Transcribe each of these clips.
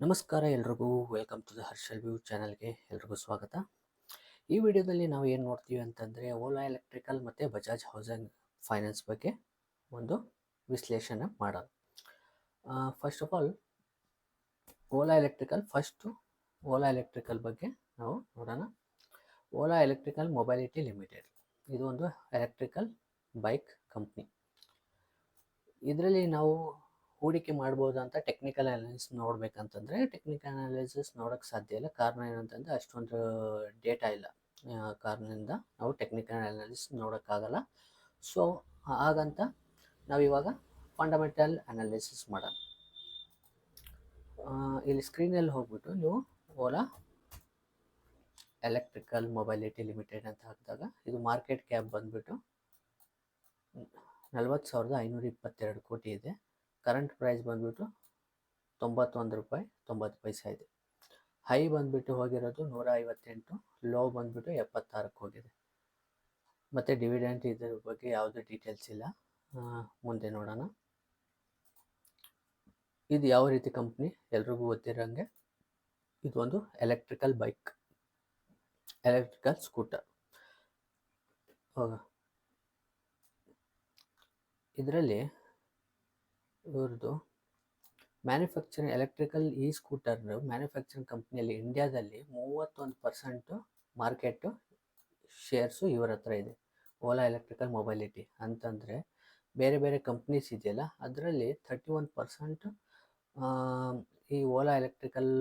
ನಮಸ್ಕಾರ ಎಲ್ರಿಗೂ. Welcome to the Harshal view ಚಾನಲ್ಗೆ ಎಲ್ರಿಗೂ ಸ್ವಾಗತ. ಈ ವಿಡಿಯೋದಲ್ಲಿ ನಾವು ಏನು ನೋಡ್ತೀವಿ ಅಂತಂದರೆ ಓಲಾ ಎಲೆಕ್ಟ್ರಿಕಲ್ ಮತ್ತು ಬಜಾಜ್ ಹೌಸಿಂಗ್ ಫೈನಾನ್ಸ್ ಬಗ್ಗೆ ಒಂದು ವಿಶ್ಲೇಷಣೆ ಮಾಡೋಣ. First of all Ola electrical ಬಗ್ಗೆ ನಾವು ನೋಡೋಣ. ಓಲಾ ಎಲೆಕ್ಟ್ರಿಕಲ್ ಮೊಬೈಲಿಟಿ ಲಿಮಿಟೆಡ್ ಇದು ಒಂದು ಎಲೆಕ್ಟ್ರಿಕಲ್ ಬೈಕ್ ಕಂಪ್ನಿ. ಇದರಲ್ಲಿ ನಾವು ಹೂಡಿಕೆ ಮಾಡ್ಬೋದು ಅಂತ ಟೆಕ್ನಿಕಲ್ ಅನಾಲಿಸಿಸ್ ನೋಡ್ಬೇಕಂತಂದರೆ ಟೆಕ್ನಿಕಲ್ ಅನಾಲಿಸಿಸ್ ನೋಡೋಕ್ಕೆ ಸಾಧ್ಯ ಇಲ್ಲ. ಕಾರಣ ಏನಂತಂದರೆ ಅಷ್ಟೊಂದು ಡೇಟಾ ಇಲ್ಲ. ಕಾರಣದಿಂದ ನಾವು ಟೆಕ್ನಿಕಲ್ ಅನಾಲಿಸಿಸ್ ನೋಡೋಕ್ಕಾಗಲ್ಲ. ಸೊ ಹಾಗಂತ ನಾವಿವಾಗ ಫಂಡಮೆಂಟಲ್ ಅನಾಲಿಸಿಸ್ ಮಾಡೋಣ. ಇಲ್ಲಿ ಸ್ಕ್ರೀನಲ್ಲಿ ಹೋಗ್ಬಿಟ್ಟು ನೀವು ಓಲಾ ಎಲೆಕ್ಟ್ರಿಕಲ್ ಮೊಬೈಲಿಟಿ ಲಿಮಿಟೆಡ್ ಅಂತ ಹಾಕಿದಾಗ ಇದು ಮಾರ್ಕೆಟ್ ಕ್ಯಾಪ್ ಬಂದುಬಿಟ್ಟು 40,522 ಕೋಟಿ ಇದೆ. ಕರೆಂಟ್ ಪ್ರೈಸ್ ಬಂದುಬಿಟ್ಟು 91 ರೂಪಾಯಿ 90 ಪೈಸೆ ಇದೆ. ಹೈ ಬಂದುಬಿಟ್ಟು ಹೋಗಿರೋದು 158, ಲೋ ಬಂದುಬಿಟ್ಟು 76ಕ್ಕೆ ಹೋಗಿದೆ. ಮತ್ತು ಡಿವಿಡೆಂಟ್ ಇದ್ರ ಬಗ್ಗೆ ಯಾವುದೇ ಡೀಟೇಲ್ಸ್ ಇಲ್ಲ. ಮುಂದೆ ನೋಡೋಣ. ಇದು ಯಾವ ರೀತಿ ಕಂಪ್ನಿ ಎಲ್ರಿಗೂ ಗೊತ್ತಿರೋಂಗೆ ಇದು ಒಂದು ಎಲೆಕ್ಟ್ರಿಕಲ್ ಬೈಕ್, ಎಲೆಕ್ಟ್ರಿಕಲ್ ಸ್ಕೂಟರ್. ಇದರಲ್ಲಿ ಇವ್ರದ್ದು ಮ್ಯಾನುಫ್ಯಾಕ್ಚರಿಂಗ್ ಎಲೆಕ್ಟ್ರಿಕಲ್ ಸ್ಕೂಟರ್ ಮ್ಯಾನುಫ್ಯಾಕ್ಚರಿಂಗ್ ಕಂಪ್ನಿಯಲ್ಲಿ ಇಂಡಿಯಾದಲ್ಲಿ 31% ಮಾರ್ಕೆಟು ಶೇರ್ಸು ಇವರ ಹತ್ರ ಇದೆ. ಓಲಾ ಎಲೆಕ್ಟ್ರಿಕಲ್ ಮೊಬೈಲಿಟಿ ಅಂತಂದರೆ ಬೇರೆ ಬೇರೆ ಕಂಪ್ನೀಸ್ ಇದೆಯಲ್ಲ ಅದರಲ್ಲಿ 31% ಈ ಓಲಾ ಎಲೆಕ್ಟ್ರಿಕಲ್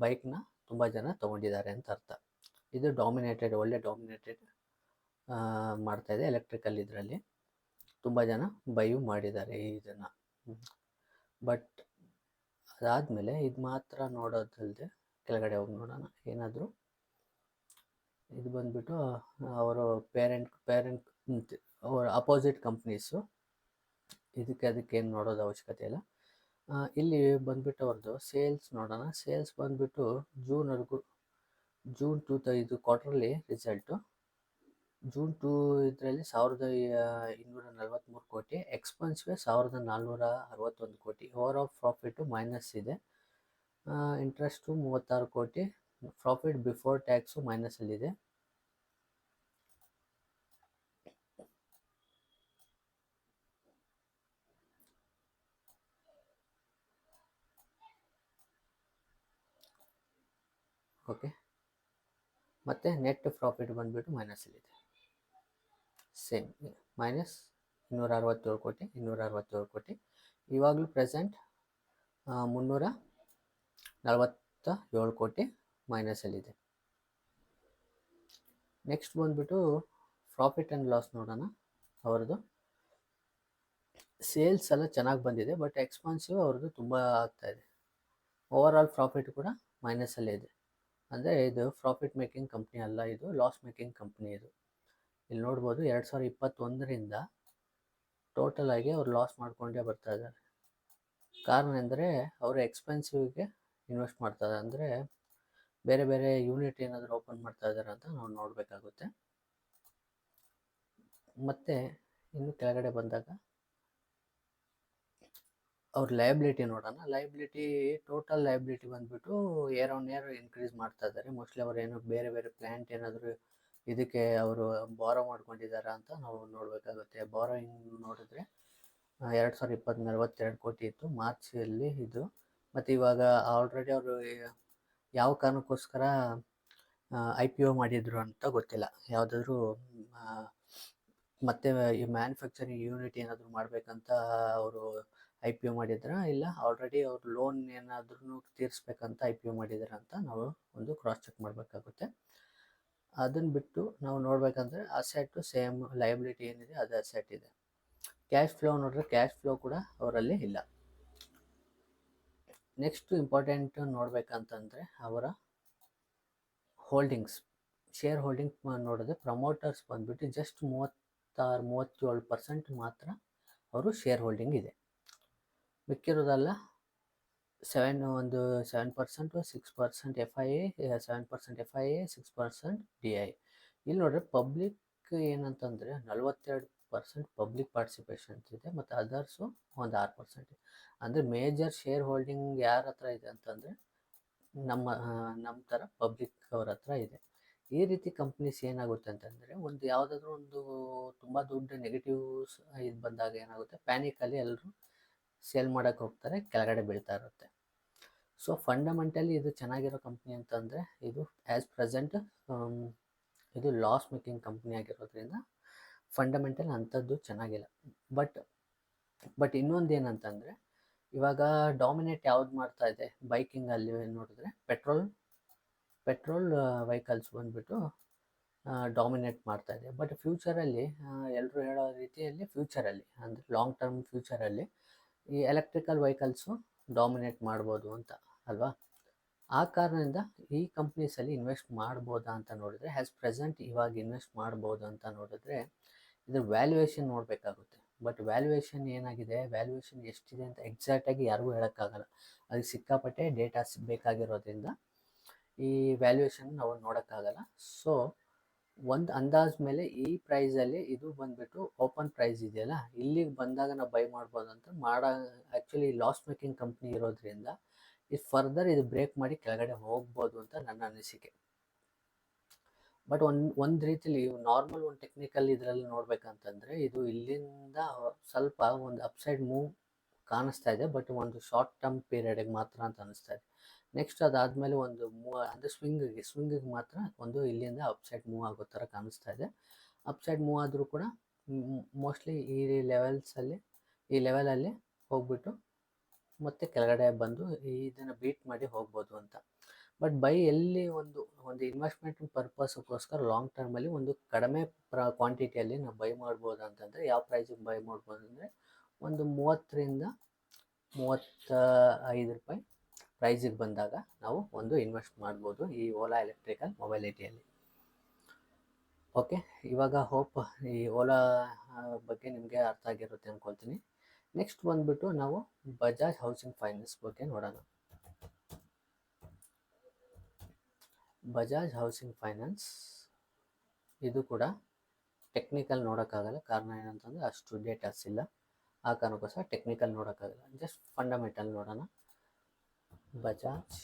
ಬೈಕ್ನ ತುಂಬ ಜನ ತೊಗೊಂಡಿದ್ದಾರೆ ಅಂತ ಅರ್ಥ. ಇದು ಒಳ್ಳೆ ಡಾಮಿನೇಟೆಡ್ ಮಾಡ್ತಾಯಿದೆ ಎಲೆಕ್ಟ್ರಿಕಲ್. ಇದರಲ್ಲಿ ತುಂಬ ಜನ ಬೈಯು ಮಾಡಿದ್ದಾರೆ ಇದನ್ನು. ಬಟ್ ಅದಾದಮೇಲೆ ಇದು ಮಾತ್ರ ನೋಡೋದಲ್ಲದೆ ಕೆಳಗಡೆ ಹೋಗಿ ನೋಡೋಣ ಏನಾದರೂ. ಇದು ಬಂದುಬಿಟ್ಟು ಅವರು ಪೇರೆಂಟ್ ಅವರ ಅಪೋಸಿಟ್ ಕಂಪ್ನೀಸು. ಅದಕ್ಕೇನು ನೋಡೋದು ಅವಶ್ಯಕತೆ ಇಲ್ಲ. ಇಲ್ಲಿ ಬಂದುಬಿಟ್ಟು ಅವ್ರದ್ದು ಸೇಲ್ಸ್ ನೋಡೋಣ. ಸೇಲ್ಸ್ ಬಂದುಬಿಟ್ಟು ಜೂನ್ 2 ಕ್ವಾರ್ಟರ್ಲಿ ರಿಸಲ್ಟು. ಜೂನ್ 2 ಇದರಲ್ಲಿ 1,243 ಕೋಟಿ, ಎಕ್ಸ್ಪೆನ್ಸಿವೆ 1,461 ಕೋಟಿ. ಓವರ್ ಆಲ್ ಪ್ರಾಫಿಟ್ಟು ಮೈನಸ್ ಇದೆ. ಇಂಟ್ರೆಸ್ಟು 36 ಕೋಟಿ, ಪ್ರಾಫಿಟ್ ಬಿಫೋರ್ ಟ್ಯಾಕ್ಸು ಮೈನಸಲ್ಲಿದೆ. ಓಕೆ, ಮತ್ತು ನೆಟ್ ಪ್ರಾಫಿಟ್ ಬಂದುಬಿಟ್ಟು ಮೈನಸಲ್ಲಿದೆ. ಸೇಮ್ ಮೈನಸ್ 267 ಕೋಟಿ. ಇವಾಗಲೂ ಪ್ರೆಸೆಂಟ್ 347 ಕೋಟಿ ಮೈನಸಲ್ಲಿದೆ. ನೆಕ್ಸ್ಟ್ ಬಂದುಬಿಟ್ಟು ಪ್ರಾಫಿಟ್ ಆ್ಯಂಡ್ ಲಾಸ್ ನೋಡೋಣ. ಅವ್ರದ್ದು ಸೇಲ್ಸ್ ಎಲ್ಲ ಚೆನ್ನಾಗಿ ಬಂದಿದೆ, ಬಟ್ ಎಕ್ಸ್ಪೆನ್ಸಿವ್ ಅವ್ರದ್ದು ತುಂಬ ಆಗ್ತಾಯಿದೆ. ಓವರ್ ಆಲ್ ಪ್ರಾಫಿಟ್ ಕೂಡ ಮೈನಸಲ್ಲೇ ಇದೆ. ಅಂದರೆ ಇದು ಪ್ರಾಫಿಟ್ ಮೇಕಿಂಗ್ ಕಂಪ್ನಿ ಅಲ್ಲ, ಇದು ಲಾಸ್ ಮೇಕಿಂಗ್ ಕಂಪ್ನಿ. ಇದು ಇಲ್ಲಿ ನೋಡ್ಬೋದು 2021ರಿಂದ ಟೋಟಲ್ ಆಗಿ ಅವ್ರು ಲಾಸ್ ಮಾಡಿಕೊಂಡೇ ಬರ್ತಾ ಇದ್ದಾರೆ. ಕಾರಣ ಎಂದರೆ ಅವರು ಎಕ್ಸ್ಪೆನ್ಸಿವ್ಗೆ ಇನ್ವೆಸ್ಟ್ ಮಾಡ್ತಾ ಇದ್ದಾರೆ. ಅಂದರೆ ಬೇರೆ ಬೇರೆ ಯೂನಿಟ್ ಏನಾದರೂ ಓಪನ್ ಮಾಡ್ತಾ ಇದ್ದಾರೆ ಅಂತ ನಾವು ನೋಡಬೇಕಾಗುತ್ತೆ. ಮತ್ತು ಇನ್ನು ಕೆಳಗಡೆ ಬಂದಾಗ ಅವ್ರ ಲಯಬಿಲಿಟಿ ನೋಡೋಣ. ಟೋಟಲ್ ಲಯಬಿಲಿಟಿ ಬಂದುಬಿಟ್ಟು ಇಯರ್ ಆನ್ ಇಯರ್ ಇನ್ಕ್ರೀಸ್ ಮಾಡ್ತಾ ಇದ್ದಾರೆ. ಮೋಸ್ಟ್ಲಿ ಅವ್ರು ಏನೋ ಬೇರೆ ಬೇರೆ ಪ್ಲ್ಯಾಂಟ್ ಏನಾದರೂ ಇದಕ್ಕೆ ಅವರು ಬಾರೋ ಮಾಡ್ಕೊಂಡಿದ್ದಾರೆ ಅಂತ ನಾವು ನೋಡಬೇಕಾಗುತ್ತೆ. ಬಾರೋಯಿಂಗ್ ನೋಡಿದ್ರೆ 2020 42 ಕೋಟಿ ಇತ್ತು ಮಾರ್ಚಲ್ಲಿ ಇದು. ಮತ್ತು ಇವಾಗ ಆಲ್ರೆಡಿ ಅವರು ಯಾವ ಕಾರಣಕ್ಕೋಸ್ಕರ IPO ಮಾಡಿದರು ಅಂತ ಗೊತ್ತಿಲ್ಲ. ಯಾವುದಾದ್ರೂ ಮತ್ತೆ ಈ ಮ್ಯಾನುಫ್ಯಾಕ್ಚರಿಂಗ್ ಯೂನಿಟ್ ಏನಾದರೂ ಮಾಡಬೇಕಂತ ಅವರು IPO ಮಾಡಿದ್ರ, ಇಲ್ಲ ಆಲ್ರೆಡಿ ಅವ್ರು ಲೋನ್ ಏನಾದ್ರೂ ತೀರಿಸ್ಬೇಕಂತ IPO ಮಾಡಿದಾರೆ ಅಂತ ನಾವು ಒಂದು ಕ್ರಾಸ್ ಚೆಕ್ ಮಾಡಬೇಕಾಗುತ್ತೆ. ಅದನ್ನು ಬಿಟ್ಟು ನಾವು ನೋಡಬೇಕಂದ್ರೆ ಅಸೆಟ್ಟು ಸೇಮ್, ಲಯಬಿಲಿಟಿ ಏನಿದೆ ಅದು ಅಸೆಟ್ ಇದೆ. ಕ್ಯಾಶ್ ಫ್ಲೋ ನೋಡಿದ್ರೆ ಕ್ಯಾಶ್ ಫ್ಲೋ ಕೂಡ ಅವರಲ್ಲಿ ಇಲ್ಲ. ನೆಕ್ಸ್ಟು ಇಂಪಾರ್ಟೆಂಟ್ ನೋಡಬೇಕಂತಂದರೆ ಅವರ ಹೋಲ್ಡಿಂಗ್ಸ್, ಶೇರ್ ಹೋಲ್ಡಿಂಗ್ ನೋಡಿದ್ರೆ ಪ್ರಮೋಟರ್ಸ್ ಬಂದುಬಿಟ್ಟು ಜಸ್ಟ್ 37% ಮಾತ್ರ ಅವರು ಶೇರ್ ಹೋಲ್ಡಿಂಗ್ ಇದೆ. ಮಿಕ್ಕಿರೋದಲ್ಲ 7% 6% FIA, 7% FIA, 6% DI. ಇಲ್ಲಿ ನೋಡ್ರೆ ಪಬ್ಲಿಕ್ ಏನಂತಂದರೆ 42 6% ಪಬ್ಲಿಕ್ ಪಾರ್ಟಿಸಿಪೇಷನ್ ಇದೆ, ಮತ್ತು ಅದರ್ಸು ಒಂದು 6%. ಅಂದರೆ ಮೇಜರ್ ಶೇರ್ ಹೋಲ್ಡಿಂಗ್ ಯಾರ ಹತ್ರ ಇದೆ ಅಂತಂದರೆ ನಮ್ಮ ಥರ ಪಬ್ಲಿಕ್ ಅವ್ರ ಹತ್ರ ಇದೆ. ಈ ರೀತಿ ಕಂಪ್ನೀಸ್ ಏನಾಗುತ್ತೆ ಅಂತಂದರೆ, ಒಂದು ಯಾವುದಾದ್ರೂ ಒಂದು ತುಂಬ ದೊಡ್ಡ ನೆಗೆಟಿವ್ಸ್ ಇದು ಬಂದಾಗ ಏನಾಗುತ್ತೆ, ಪ್ಯಾನಿಕಲ್ಲಿ ಎಲ್ಲರೂ ಸೇಲ್ ಮಾಡೋಕ್ಕೆ ಹೋಗ್ತಾರೆ, ಕೆಳಗಡೆ ಬೀಳ್ತಾ ಇರುತ್ತೆ. ಸೊ ಫಂಡಮೆಂಟಲಿ ಇದು ಚೆನ್ನಾಗಿರೋ ಕಂಪ್ನಿ ಅಂತಂದರೆ, ಇದು ಆ್ಯಸ್ ಪ್ರೆಸೆಂಟ್ ಇದು ಲಾಸ್ ಮೇಕಿಂಗ್ ಕಂಪ್ನಿ ಆಗಿರೋದ್ರಿಂದ ಫಂಡಮೆಂಟಲ್ ಅಂಥದ್ದು ಚೆನ್ನಾಗಿಲ್ಲ. ಬಟ್ ಇನ್ನೊಂದು ಏನಂತಂದರೆ, ಇವಾಗ ಡಾಮಿನೇಟ್ ಯಾವ್ದು ಮಾಡ್ತಾ ಇದೆ ಬೈಕಿಂಗಲ್ಲಿ ನೋಡಿದ್ರೆ, ಪೆಟ್ರೋಲ್ ವೆಹಿಕಲ್ಸ್ ಬಂದುಬಿಟ್ಟು ಡಾಮಿನೇಟ್ ಮಾಡ್ತಾ ಇದೆ. ಬಟ್ ಫ್ಯೂಚರಲ್ಲಿ ಎಲ್ಲರೂ ಹೇಳೋ ರೀತಿಯಲ್ಲಿ ಫ್ಯೂಚರಲ್ಲಿ ಅಂದರೆ ಲಾಂಗ್ ಟರ್ಮ್ ಫ್ಯೂಚರಲ್ಲಿ ಈ ಎಲೆಕ್ಟ್ರಿಕಲ್ ವೆಹಿಕಲ್ಸು ಡಾಮಿನೇಟ್ ಮಾಡ್ಬೋದು ಅಂತ ಅಲ್ವಾ. ಆ ಕಾರಣದಿಂದ ಈ ಕಂಪ್ನೀಸಲ್ಲಿ ಇನ್ವೆಸ್ಟ್ ಮಾಡ್ಬೋದಾ ಅಂತ ನೋಡಿದ್ರೆ, ಆ್ಯಸ್ ಪ್ರೆಸೆಂಟ್ ಇವಾಗ ಇನ್ವೆಸ್ಟ್ ಮಾಡ್ಬೋದು ಅಂತ ನೋಡಿದ್ರೆ ಇದ್ರ ವ್ಯಾಲ್ಯೂಯೇಷನ್ ನೋಡಬೇಕಾಗುತ್ತೆ. ಬಟ್ ವ್ಯಾಲ್ಯೂಯೇಷನ್ ಏನಾಗಿದೆ, ವ್ಯಾಲ್ಯೂಯೇಷನ್ ಎಷ್ಟಿದೆ ಅಂತ ಎಕ್ಸಾಕ್ಟಾಗಿ ಯಾರಿಗೂ ಹೇಳೋಕ್ಕಾಗಲ್ಲ. ಅದಕ್ಕೆ ಸಿಕ್ಕಾಪಟ್ಟೆ ಡೇಟಾಸ್ ಬೇಕಾಗಿರೋದ್ರಿಂದ ಈ ವ್ಯಾಲ್ಯೂಯೇಷನ್ ನಾವು ನೋಡೋಕ್ಕಾಗಲ್ಲ. ಸೊ ಒಂದು ಅಂದಾಜು ಮೇಲೆ ಈ ಪ್ರೈಸಲ್ಲಿ ಇದು ಬಂದುಬಿಟ್ಟು ಓಪನ್ ಪ್ರೈಸ್ ಇದೆಯಲ್ಲ, ಇಲ್ಲಿಗೆ ಬಂದಾಗ ನಾವು ಬೈ ಮಾಡ್ಬೋದು ಅಂತ ಆ್ಯಕ್ಚುಲಿ ಲಾಸ್ ಮೇಕಿಂಗ್ ಕಂಪ್ನಿ ಇರೋದ್ರಿಂದ ಇದು ಫರ್ದರ್ ಇದು ಬ್ರೇಕ್ ಮಾಡಿ ಕೆಳಗಡೆ ಹೋಗ್ಬೋದು ಅಂತ ನನ್ನ ಅನಿಸಿಕೆ. ಬಟ್ ಒಂದು ರೀತಿಲಿ ನಾರ್ಮಲ್ ಒಂದು ಟೆಕ್ನಿಕಲ್ ಇದರಲ್ಲಿ ನೋಡ್ಬೇಕಂತಂದರೆ, ಇದು ಇಲ್ಲಿಂದ ಸ್ವಲ್ಪ ಒಂದು ಅಪ್ಸೈಡ್ ಮೂವ್ ಕಾಣಿಸ್ತಾ ಇದೆ, ಬಟ್ ಒಂದು ಶಾರ್ಟ್ ಟರ್ಮ್ ಪೀರಿಯಡಿಗೆ ಮಾತ್ರ ಅಂತ ಅನಿಸ್ತಾ ಇದೆ. ನೆಕ್ಸ್ಟ್ ಅದಾದಮೇಲೆ ಒಂದು ಅಂದರೆ ಸ್ವಿಂಗಿಗೆ ಮಾತ್ರ ಒಂದು ಇಲ್ಲಿಂದ ಅಪ್ಸೈಡ್ ಮೂವ್ ಆಗೋ ಥರ ಕಾಣಿಸ್ತಾ ಇದೆ. ಅಪ್ಸೈಡ್ ಮೂವ್ ಆದರೂ ಕೂಡ ಮೋಸ್ಟ್ಲಿ ಈ ಲೆವೆಲಲ್ಲಿ ಹೋಗ್ಬಿಟ್ಟು ಮತ್ತೆ ಕೆಳಗಡೆ ಬಂದು ಇದನ್ನು ಬೀಟ್ ಮಾಡಿ ಹೋಗ್ಬೋದು ಅಂತ. ಬಟ್ ಬೈ ಎಲ್ಲಿ ಒಂದು ಇನ್ವೆಸ್ಟ್ಮೆಂಟ್ ಪರ್ಪಸ್ಗೋಸ್ಕರ ಲಾಂಗ್ ಟರ್ಮಲ್ಲಿ ಒಂದು ಕಡಿಮೆ ಕ್ವಾಂಟಿಟಿಯಲ್ಲಿ ನಾವು ಬೈ ಮಾಡ್ಬೋದು ಅಂತಂದರೆ, ಯಾವ ಪ್ರೈಸಿಗೆ ಬೈ ಮಾಡ್ಬೋದು ಅಂದರೆ, ಒಂದು 30-35 ರೂಪಾಯಿ ಪ್ರೈಸಿಗೆ ಬಂದಾಗ ನಾವು ಒಂದು ಇನ್ವೆಸ್ಟ್ ಮಾಡ್ಬೋದು ಈ ಓಲಾ ಎಲೆಕ್ಟ್ರಿಕಲ್ ಮೊಬೈಲಿಟಿಯಲ್ಲಿ. ಓಕೆ, ಇವಾಗ ಹೋಪ್ ಈ ಓಲಾ ಬಗ್ಗೆ ನಿಮಗೆ ಅರ್ಥ ಆಗಿರುತ್ತೆ ಅಂದ್ಕೊಳ್ತೀನಿ. ನೆಕ್ಸ್ಟ್ ಬಂದುಬಿಟ್ಟು ನಾವು ಬಜಾಜ್ ಹೌಸಿಂಗ್ ಫೈನಾನ್ಸ್ ಬಗ್ಗೆ ನೋಡೋಣ. ಬಜಾಜ್ ಹೌಸಿಂಗ್ ಫೈನಾನ್ಸ್ ಇದು ಕೂಡ ಟೆಕ್ನಿಕಲ್ ನೋಡೋಕ್ಕಾಗಲ್ಲ. ಕಾರಣ ಏನಂತಂದರೆ ಅಷ್ಟು ಡೇಟಾಸ್ ಇಲ್ಲ, ಆ ಕಾರಣಕ್ಕೋಸ್ಕರ ಟೆಕ್ನಿಕಲ್ ನೋಡೋಕ್ಕಾಗಲ್ಲ. ಜಸ್ಟ್ ಫಂಡಮೆಂಟಲ್ ನೋಡೋಣ. ಬಜಾಜ್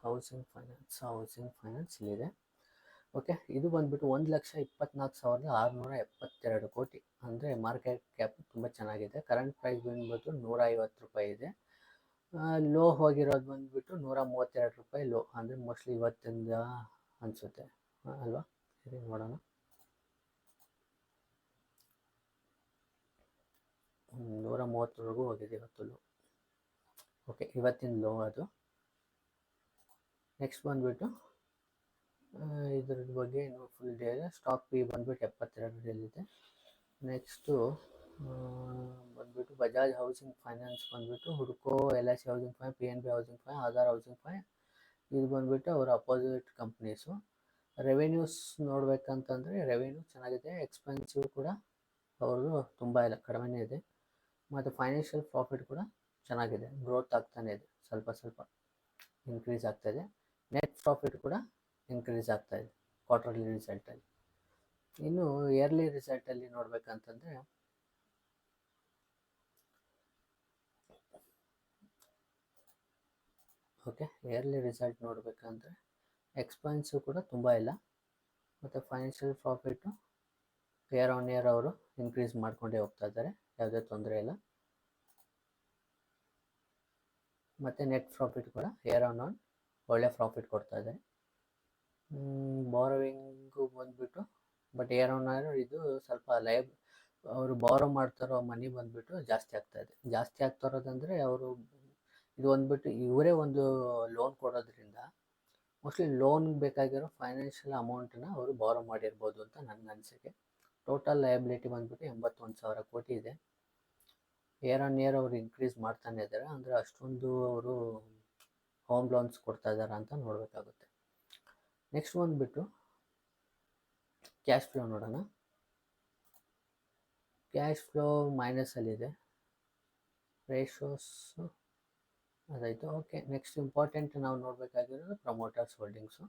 ಹೌಸಿಂಗ್ ಫೈನಾನ್ಸ್ ಇಲ್ಲಿದೆ. ಓಕೆ, ಇದು ಬಂದುಬಿಟ್ಟು 1,24,672 ಕೋಟಿ, ಅಂದರೆ ಮಾರ್ಕೆಟ್ ಕ್ಯಾಪ್ ತುಂಬ ಚೆನ್ನಾಗಿದೆ. ಕರೆಂಟ್ ಪ್ರೈಸ್ ಬಂದ್ಬಿಟ್ಟು 150 ರೂಪಾಯಿ ಇದೆ. ಲೋ ಹೋಗಿರೋದು ಬಂದುಬಿಟ್ಟು 132 ರೂಪಾಯಿ ಲೋ, ಅಂದರೆ ಮೋಸ್ಟ್ಲಿ ಇವತ್ತಿಂದ ಅನಿಸುತ್ತೆ ಅಲ್ವಾ. ಸರಿ, ನೋಡೋಣ. 130ವರೆಗೂ ಹೋಗಿದೆ ಇವತ್ತು ಲೋ. ಓಕೆ, ಇವತ್ತಿನ ಲೋ ಅದು. ನೆಕ್ಸ್ಟ್ ಬಂದುಬಿಟ್ಟು ಇದ್ರ ಬಗ್ಗೆ ಇನ್ನೂ ಫುಲ್ ಡೇ ಇದೆ. ಸ್ಟಾಕ್ ಪಿ ಬಂದುಬಿಟ್ಟು 72 ನೆಕ್ಸ್ಟು ಬಂದುಬಿಟ್ಟು ಬಜಾಜ್ ಹೌಸಿಂಗ್ ಫೈನಾನ್ಸ್ ಬಂದುಬಿಟ್ಟು ಹುಡ್ಕೋ, LIC housing finance, PNB housing finance, Aadhaar housing finance, ಇದು ಬಂದುಬಿಟ್ಟು ಅವರ ಅಪೋಸಿಟ್ ಕಂಪ್ನೀಸು. ರೆವೆನ್ಯೂಸ್ ನೋಡಬೇಕಂತಂದರೆ ರೆವೆನ್ಯೂ ಚೆನ್ನಾಗಿದೆ, ಎಕ್ಸ್ಪೆನ್ಸಿವ್ ಕೂಡ ಅವರು ತುಂಬ ಇಲ್ಲ, ಕಡಿಮೆನೇ ಇದೆ. ಮತ್ತು ಫೈನಾನ್ಷಿಯಲ್ ಪ್ರಾಫಿಟ್ ಕೂಡ ಚೆನ್ನಾಗಿದೆ, ಗ್ರೋತ್ ಆಗ್ತಾನೆ ಇದೆ, ಸ್ವಲ್ಪ ಇನ್ಕ್ರೀಸ್ ಆಗ್ತಾಯಿದೆ. ನೆಟ್ ಪ್ರಾಫಿಟ್ ಕೂಡ ಇನ್ಕ್ರೀಸ್ ಆಗ್ತಾಯಿದೆ ಕ್ವಾರ್ಟರ್ಲಿ ರಿಸಲ್ಟಲ್ಲಿ. ಇನ್ನು ಇಯರ್ಲಿ ರಿಸಲ್ಟಲ್ಲಿ ನೋಡಬೇಕಂತಂದರೆ ಇಯರ್ಲಿ ರಿಸಲ್ಟ್ ನೋಡಬೇಕಂದ್ರೆ ಎಕ್ಸ್ಪೆನ್ಸಿವ್ ಕೂಡ ತುಂಬ ಇಲ್ಲ, ಮತ್ತು financial profit year on year ಅವರು ಇನ್ಕ್ರೀಸ್ ಮಾಡ್ಕೊಂಡೇ ಹೋಗ್ತಾ ಇದ್ದಾರೆ, ಯಾವುದೇ ತೊಂದರೆ ಇಲ್ಲ. ಮತ್ತು ನೆಟ್ ಪ್ರಾಫಿಟ್ ಕೂಡ ಇಯರ್ ಆನ್ ಒಳ್ಳೆ ಪ್ರಾಫಿಟ್ ಕೊಡ್ತಾ ಇದೆ. ಬಾರೋವಿಂಗು ಬಂದುಬಿಟ್ಟು ಬಟ್ ಇಯರ್ ಆನ್ ಇಯರ್ ಇದು ಸ್ವಲ್ಪ ಅವರು ಬಾರೋ ಮಾಡ್ತಾರೋ ಮನಿ ಬಂದುಬಿಟ್ಟು ಜಾಸ್ತಿ ಆಗ್ತಾ ಇರೋದಂದರೆ ಅವರು ಇದು ಬಂದುಬಿಟ್ಟು ಇವರೇ ಒಂದು ಲೋನ್ ಕೊಡೋದ್ರಿಂದ ಮೋಸ್ಟ್ಲಿ ಲೋನ್ ಬೇಕಾಗಿರೋ ಫೈನಾನ್ಷಿಯಲ್ ಅಮೌಂಟನ್ನ ಅವರು ಬಾರೋ ಮಾಡಿರ್ಬೋದು ಅಂತ ನನ್ನ ಅನಿಸಿಕೆ. ಟೋಟಲ್ ಲಯಬಿಲಿಟಿ ಬಂದುಬಿಟ್ಟು 81,000 ಕೋಟಿ ಇದೆ. ಇಯರ್ ಆನ್ ಇಯರ್ ಅವರು ಇನ್ಕ್ರೀಸ್ ಮಾಡ್ತಾನೆ ಇದ್ದಾರೆ, ಅಂದರೆ ಅಷ್ಟೊಂದು ಅವರು ಹೋಮ್ ಲೋನ್ಸ್ ಕೊಡ್ತಾ ಇದ್ದಾರೆ ಅಂತ ನೋಡಬೇಕಾಗುತ್ತೆ. ನೆಕ್ಸ್ಟ್ ಬಂದುಬಿಟ್ಟು ಕ್ಯಾಶ್ ಫ್ಲೋ ನೋಡೋಣ. ಕ್ಯಾಶ್ ಫ್ಲೋ ಮೈನಸಲ್ಲಿದೆ, ರೇಷೋಸು ಅದಾಯಿತು. ಓಕೆ, ನೆಕ್ಸ್ಟ್ ಇಂಪಾರ್ಟೆಂಟ್ ನಾವು ನೋಡಬೇಕಾಗಿರೋದು ಪ್ರಮೋಟರ್ಸ್ ಹೋಲ್ಡಿಂಗ್ಸು.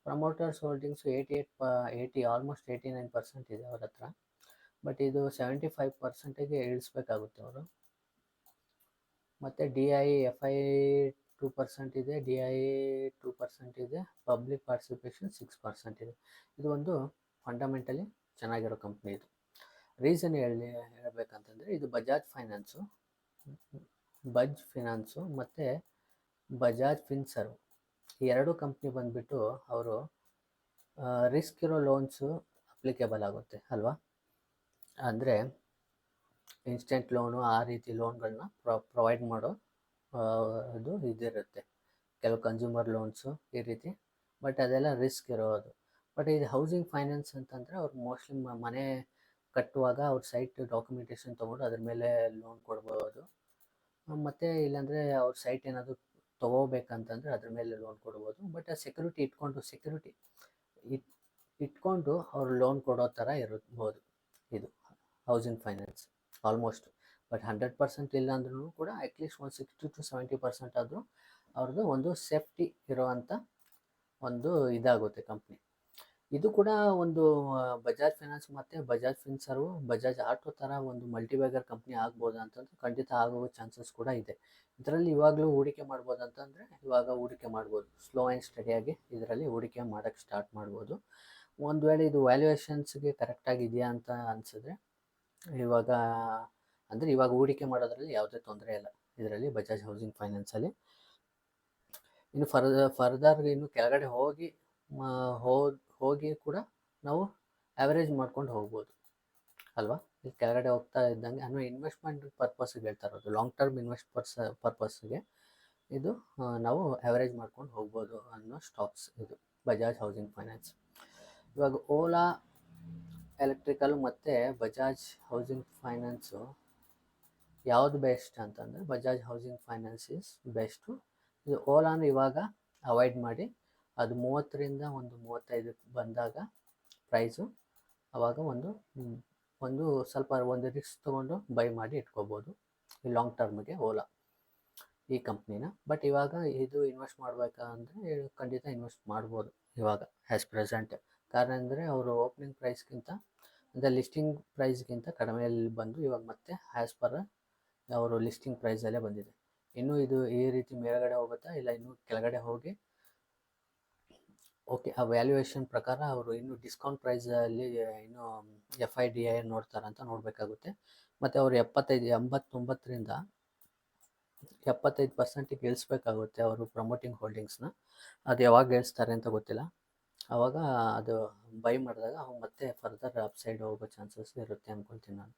88 ಆಲ್ಮೋಸ್ಟ್ 89% ಇದೆ ಅವ್ರ ಹತ್ರ. ಬಟ್ ಇದು 75%ಗೆ ಇಳಿಸ್ಬೇಕಾಗುತ್ತೆ ಅವರು. ಮತ್ತು ಡಿ ಐ ಎಫ್ ಐ 2% ಇದೆ, ಡಿ ಐ 2% ಇದೆ, ಪಬ್ಲಿಕ್ ಪಾರ್ಟಿಸಿಪೇಷನ್ 6% ಇದೆ. ಇದು ಒಂದು ಫಂಡಮೆಂಟಲಿ ಚೆನ್ನಾಗಿರೋ ಕಂಪ್ನಿ ಇದು. ರೀಸನ್ ಹೇಳಬೇಕಂತಂದರೆ ಇದು ಬಜಾಜ್ ಫಿನಾನ್ಸು ಮತ್ತು ಬಜಾಜ್ ಫಿನ್ಸರ್ವ್ ಈ ಎರಡು ಕಂಪ್ನಿ ಬಂದುಬಿಟ್ಟು ಅವರು ರಿಸ್ಕ್ ಇರೋ ಲೋನ್ಸು ಅಪ್ಲಿಕೇಬಲ್ ಆಗುತ್ತೆ ಅಲ್ವಾ. ಅಂದರೆ ಇನ್ಸ್ಟೆಂಟ್ ಲೋನು ಆ ರೀತಿ ಲೋನ್ಗಳನ್ನ ಪ್ರೊವೈಡ್ ಮಾಡೋ ಇದು ಇದಿರುತ್ತೆ, ಕೆಲವು ಕನ್ಸ್ಯೂಮರ್ ಲೋನ್ಸು ಈ ರೀತಿ. ಬಟ್ ಅದೆಲ್ಲ ರಿಸ್ಕ್ ಇರೋದು. ಬಟ್ ಇದು ಹೌಸಿಂಗ್ ಫೈನಾನ್ಸ್ ಅಂತಂದರೆ ಅವ್ರು ಮೋಸ್ಟ್ಲಿ ಮನೆ ಕಟ್ಟುವಾಗ ಅವ್ರ ಸೈಟ್ ಡಾಕ್ಯುಮೆಂಟೇಷನ್ ತೊಗೊಂಡು ಅದ್ರ ಮೇಲೆ ಲೋನ್ ಕೊಡ್ಬೋದು. ಮತ್ತು ಇಲ್ಲಾಂದರೆ ಅವ್ರ ಸೈಟ್ ಏನಾದರೂ ತೊಗೋಬೇಕಂತಂದರೆ ಅದ್ರ ಮೇಲೆ ಲೋನ್ ಕೊಡ್ಬೋದು. ಬಟ್ ಆ ಸೆಕ್ಯೂರಿಟಿ ಇಟ್ಕೊಂಡು ಅವ್ರು ಲೋನ್ ಕೊಡೋ ಥರ ಇರ್ಬೋದು ಇದು ಹೌಸಿಂಗ್ ಫೈನಾನ್ಸ್ ಆಲ್ಮೋಸ್ಟ್. ಬಟ್ 100% ಇಲ್ಲ ಅಂದ್ರೂ ಕೂಡ ಅಟ್ಲೀಸ್ಟ್ ಒಂದು 60 to 70% ಆದರೂ ಅವ್ರದ್ದು ಒಂದು ಸೇಫ್ಟಿ ಇರೋವಂಥ ಒಂದು ಇದಾಗುತ್ತೆ ಕಂಪ್ನಿ. ಇದು ಕೂಡ ಒಂದು ಬಜಾಜ್ ಫೈನಾನ್ಸ್ ಮತ್ತು ಬಜಾಜ್ ಫಿನ್ಸರ್ವ್, ಬಜಾಜ್ ಆಟೋ ಥರ ಒಂದು ಮಲ್ಟಿಬ್ಯಾಗರ್ ಕಂಪ್ನಿ ಆಗ್ಬೋದು ಅಂತಂದ್ರೆ ಖಂಡಿತ ಆಗುವ ಚಾನ್ಸಸ್ ಕೂಡ ಇದೆ. ಇದರಲ್ಲಿ ಇವಾಗಲೂ ಹೂಡಿಕೆ ಮಾಡ್ಬೋದು ಅಂತಂದರೆ ಇವಾಗ ಹೂಡಿಕೆ ಮಾಡ್ಬೋದು. ಸ್ಲೋ ಆ್ಯಂಡ್ ಸ್ಟಡಿಯಾಗಿ ಇದರಲ್ಲಿ ಹೂಡಿಕೆ ಮಾಡೋಕ್ಕೆ ಸ್ಟಾರ್ಟ್ ಮಾಡ್ಬೋದು. ಒಂದು ವೇಳೆ ಇದು ವ್ಯಾಲ್ಯೂಯೇಷನ್ಸ್ಗೆ ಕರೆಕ್ಟಾಗಿ ಇದೆಯಾ ಅಂತ ಅನಿಸಿದ್ರೆ ಇವಾಗ ಹೂಡಿಕೆ ಮಾಡೋದ್ರಲ್ಲಿ ಯಾವುದೇ ತೊಂದರೆ ಇಲ್ಲ ಇದರಲ್ಲಿ ಬಜಾಜ್ ಹೌಸಿಂಗ್ ಫೈನಾನ್ಸಲ್ಲಿ. ಇನ್ನು ಫರ್ದರ್ ಇನ್ನು ಕೆಳಗಡೆ ಹೋಗಿ ಕೂಡ ನಾವು ಆ್ಯಾವ್ರೇಜ್ ಮಾಡ್ಕೊಂಡು ಹೋಗ್ಬೋದು ಅಲ್ವಾ. ಇಲ್ಲಿ ಕೆಳಗಡೆ ಹೋಗ್ತಾ ಇದ್ದಂಗೆ ಅಂದರೆ ಇನ್ವೆಸ್ಟ್ಮೆಂಟ್ ಪರ್ಪಸ್ಸಿಗೆ ಹೇಳ್ತಾ ಇರೋದು, ಲಾಂಗ್ ಟರ್ಮ್ ಪರ್ಪಸ್ಸಿಗೆ ಇದು ನಾವು ಆ್ಯಾವ್ರೇಜ್ ಮಾಡ್ಕೊಂಡು ಹೋಗ್ಬೋದು ಅನ್ನೋ ಸ್ಟಾಕ್ಸ್ ಇದು ಬಜಾಜ್ ಹೌಸಿಂಗ್ ಫೈನಾನ್ಸ್. ಇವಾಗ ಓಲಾ ಎಲೆಕ್ಟ್ರಿಕಲ್ ಮತ್ತು ಬಜಾಜ್ ಹೌಸಿಂಗ್ ಫೈನಾನ್ಸು ಯಾವುದು ಬೆಸ್ಟ್ ಅಂತಂದರೆ Bajaj housing finance is best. ಇದು ಓಲಾನ ಇವಾಗ ಅವಾಯ್ಡ್ ಮಾಡಿ ಅದು 30ರಿಂದ 35 ಬಂದಾಗ ಪ್ರೈಸು ಆವಾಗ ಒಂದು ಸ್ವಲ್ಪ ರಿಸ್ಕ್ ತೊಗೊಂಡು ಬೈ ಮಾಡಿ ಇಟ್ಕೋಬೋದು ಈ ಲಾಂಗ್ ಟರ್ಮ್ಗೆ ಓಲಾ ಈ ಕಂಪ್ನಿನ. ಬಟ್ ಇವಾಗ ಇದು ಇನ್ವೆಸ್ಟ್ ಮಾಡಬೇಕಂದ್ರೆ ಖಂಡಿತ ಇನ್ವೆಸ್ಟ್ ಮಾಡ್ಬೋದು ಇವಾಗ ಆ್ಯಸ್ ಪ್ರೆಸೆಂಟ್. ಕಾರಣ ಅಂದರೆ ಅವರು ಓಪನಿಂಗ್ ಪ್ರೈಸ್ಗಿಂತ ಅಂದರೆ ಲಿಸ್ಟಿಂಗ್ ಪ್ರೈಸ್ಗಿಂತ ಕಡಿಮೆಯಲ್ಲಿ ಬಂದು ಇವಾಗ ಮತ್ತೆ ಆ್ಯಸ್ ಪರ್ ಅವರು ಲಿಸ್ಟಿಂಗ್ ಪ್ರೈಸಲ್ಲೇ ಬಂದಿದೆ. ಇನ್ನೂ ಇದು ಈ ರೀತಿ ಮೇಲ್ಗಡೆ ಹೋಗುತ್ತಾ ಇಲ್ಲ ಇನ್ನೂ ಕೆಳಗಡೆ ಹೋಗಿ ಓಕೆ ಆ ವ್ಯಾಲ್ಯೂಯೇಷನ್ ಪ್ರಕಾರ ಅವರು ಇನ್ನೂ ಡಿಸ್ಕೌಂಟ್ ಪ್ರೈಸಲ್ಲಿ ಇನ್ನೂ FIDI ನೋಡ್ತಾರಂತ ನೋಡಬೇಕಾಗುತ್ತೆ. ಮತ್ತು ಅವರು 89ರಿಂದ 75%ಗೆ ಇಳಿಸ್ಬೇಕಾಗುತ್ತೆ ಅವರು ಪ್ರಮೋಟಿಂಗ್ ಹೋಲ್ಡಿಂಗ್ಸ್ನ. ಅದು ಯಾವಾಗ ಇಳಿಸ್ತಾರೆ ಅಂತ ಗೊತ್ತಿಲ್ಲ. ಆವಾಗ ಅದು ಬೈ ಮಾಡಿದಾಗ ಅವು ಮತ್ತೆ ಫರ್ದರ್ ಅಪ್ಸೈಡ್ ಹೋಗೋ ಚಾನ್ಸಸ್ ಇರುತ್ತೆ ಅಂದ್ಕೊಳ್ತೀನಿ ನಾನು.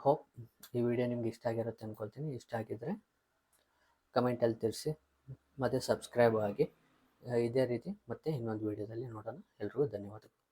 ಹೋಪ್ ಈ ವಿಡಿಯೋ ನಿಮ್ಗೆ ಇಷ್ಟ ಆಗಿರುತ್ತೆ ಅಂದ್ಕೊಳ್ತೀನಿ. ಇಷ್ಟ ಆಗಿದ್ದರೆ ಕಮೆಂಟಲ್ಲಿ ತಿಳಿಸಿ ಮತ್ತು ಸಬ್ಸ್ಕ್ರೈಬ್ ಆಗಿ. ಇದೇ ರೀತಿ ಮತ್ತೆ ಇನ್ನೊಂದು ವಿಡಿಯೋದಲ್ಲಿ ನೋಡೋಣ. ಎಲ್ರಿಗೂ ಧನ್ಯವಾದಗಳು.